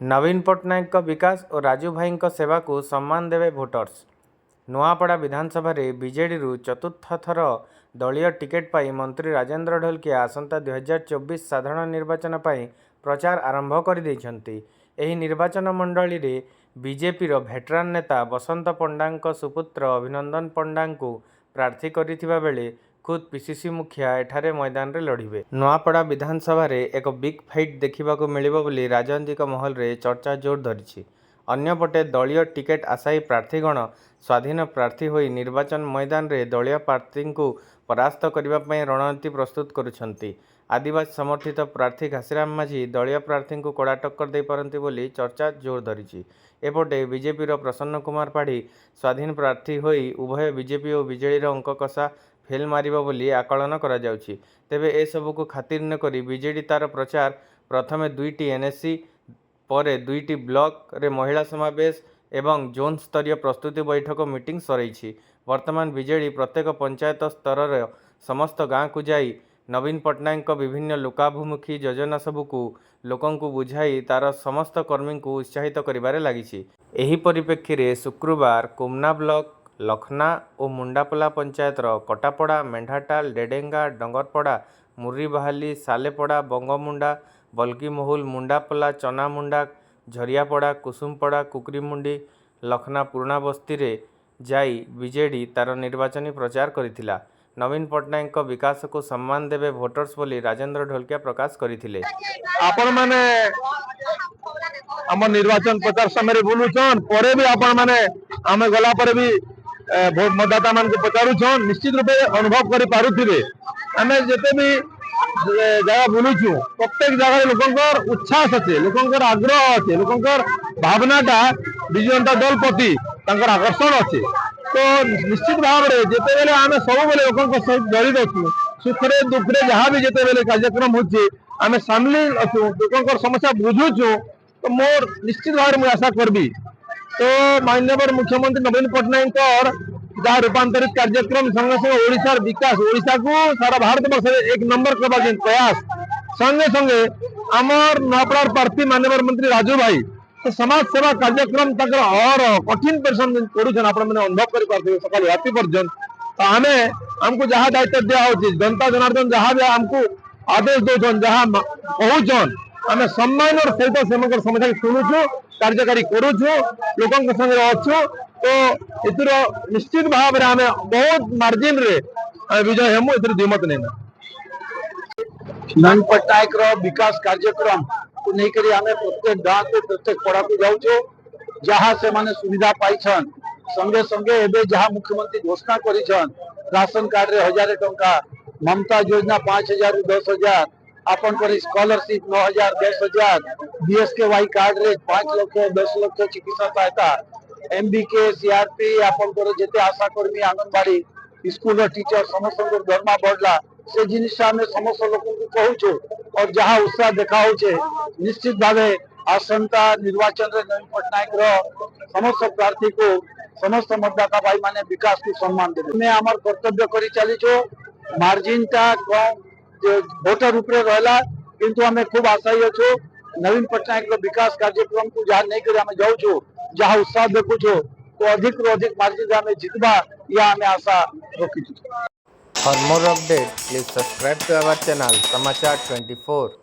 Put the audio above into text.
नवीन पट्टनायक विकास और राजू भाई सेवा को सम्मान देवे भोटर्स। नुआपड़ा विधानसभा बीजेडी चतुर्थ थर दलीय टिकेट पाई मंत्री राजेन्द्र ढोलकिया आसंता 2024 साधारण निर्वाचन पाई प्रचार आरंभ कर देइछंती। एही निर्वाचन मंडली रे बीजेपी भेटरान नेता बसंत पंडा सुपुत्र अभिनंदन पंडा को प्रार्थी करिथिबा बेले खुद पीसीसी मुखिया एठारे मैदान रे लड़िबे। नुआपड़ा विधानसभा रे एक बिग फाइट देखिबाकू मिलिबो बोली राजनीतिक महल रे चर्चा जोर धरिछि। अन्यपटे दलीय टिकेट आशायी प्रार्थीगण स्वाधीन प्रार्थी होई निर्वाचन मैदान रे दलीय प्रार्थी को परास्त करने रणनीति प्रस्तुत करुछंती। आदिवासी समर्थित प्रार्थी घासीराम माझी दलीय प्रार्थी को कड़ा टक्कर दे पारंती बोली चर्चा जोर धरिछि। एपटे बीजेपी प्रसन्न कुमार पाढ़ी स्वाधीन प्रार्थी होई उभय बीजेपी और बीजेडी अंक कषा फेल मारिबो बोली आकलन करा जाउछि। तेबे ए सबु को खातिर न करी बीजेडी तार प्रचार प्रथमे 2टी एनएससी परे 2टी ब्लॉक रे महिला समावेश एवं जोन स्तरीय प्रस्तुति बैठक मीटिंग सरैछि। वर्तमान बीजेडी प्रत्येक पंचायत स्तर रे समस्त गाँ को जाई नवीन पट्टनायक विभिन्न लोकाभिमुखी योजना सबुकू लोकं को बुझाई तार समस्त कर्मी को उत्साहित करिबारे लागिछि। एही परिप्रेक्षी रे शुक्रवार कुमना ब्लॉक लखना और मुंडापला पंचायतर कटापड़ा मेंढाटाल डेडेंगा डंगरपड़ा मुर्रीबाहाली सालेपड़ा बंगमुंडा बल्कीमहुल मुंडापला चनामुंडा झरियापड़ा कुसुमपड़ा कुकरीमुंडी लखना पुराणा बस्ती रे जाई बीजेडी तार निर्वाचनी प्रचार करिथिला। नवीन पट्टनायक विकास को सम्मान देवे भोटर्स बोली राजेन्द्र ढोलकिया प्रकाश करथिले। आपण माने हम निर्वाचन प्रचार समय बुलुछन परे भी आपण माने आमे गला परे भी मतदाता मान को पचारुछन निश्चित रूपे अनुभव करि पारुथिबे। आमे जते भी जगह बुलुछु प्रत्येक जगह लोकंकर उत्साह अच्छे लोकंकर आग्रह अच्छे लोकंकर भावनाटा विजु जनता दल प्रति तांकर आकर्षण अच्छे। तो निश्चित भाव में जिते बेले आम सब बेले लोकों सहित जड़ित अच्छु सुखरे दुखरे जहाँ भी जिते बेले कार्यक्रम होची आम सामिल अच्छु लोकों समस्या बुझुचु। तो मोर निश्चित भाव में आशा करबी तो माननीय मुख्यमंत्री नवीन पट्टनायक जहाँ रूपांतरित कार्यक्रम संगे संगे ओडिशार विकास ओडिशा को सारा भारत वर्ष एक नंबर करवा प्रयास संगे संगे आमर नुआपड़ा प्रार्थी माननीय मंत्री राजू भाई तो समाज सेवा कार्यक्रम और कठिन परिश्रम करुछन आपण मैंने अनुभव कर पारथिबे सकाल राति पर्यंत। तो आमे हमको जहाँ दायित्व दिया होची जनता जनार्दन जहाँ भी हमको आदेश दौन जहाँ कहून आम सम्मान सहित से समस्या शुणुचु कार्यकारी करुचु लोकों संगे अच्छु। तो एतिर निश्चित भाव में आम बहुत मार्जिन रे विजय हेमु एतिर द्विमत नहीं। नवीन पट्टनायक विकास कार्यक्रम को लेकर आम प्रत्येक गाँव को प्रत्येक पड़ा को जाऊँ जहाँ से माने सुविधा पाइछन संगे संगे एबे जहाँ मुख्यमंत्री घोषणा करिछन राशन कार्ड रे 1000 टंका ममता योजना 5000 रु 10000 आपन पर स्कॉलरशिप 9000 10000 बीएसकेवाई कार्ड रे 5 लाख 10 लाख चिकित्सा सहायता एमबीके सीआरपी आपन पर जेते आशा कर्मी आंगनबाड़ी स्कूल टीचर समस्त दरमा बढ़ला से जिनिस आमे समस्त लोक को कहूँ और जहाँ उत्साह देखा निश्चित भाव आसंता निर्वाचन रे नवीन पट्टनायक समस्त प्रार्थी को समस्त मतदाता भाई माने विकास को सम्मान देवे में आमर कर्तव्य करी चलीछो मार्जिन टा कम वोटर उपरे रहला किंतु हमें खूब आशायी अच्छो नवीन पट्टनायक विकास कार्यक्रम को जहाँ नहीं कर आमे जाऊँ जहाँ उत्साह देखुछो तो अधिक रू अधिक मार्जिन आमे जितबा या आमे आशा रखी। For more updates, please subscribe to our channel Samachar 24।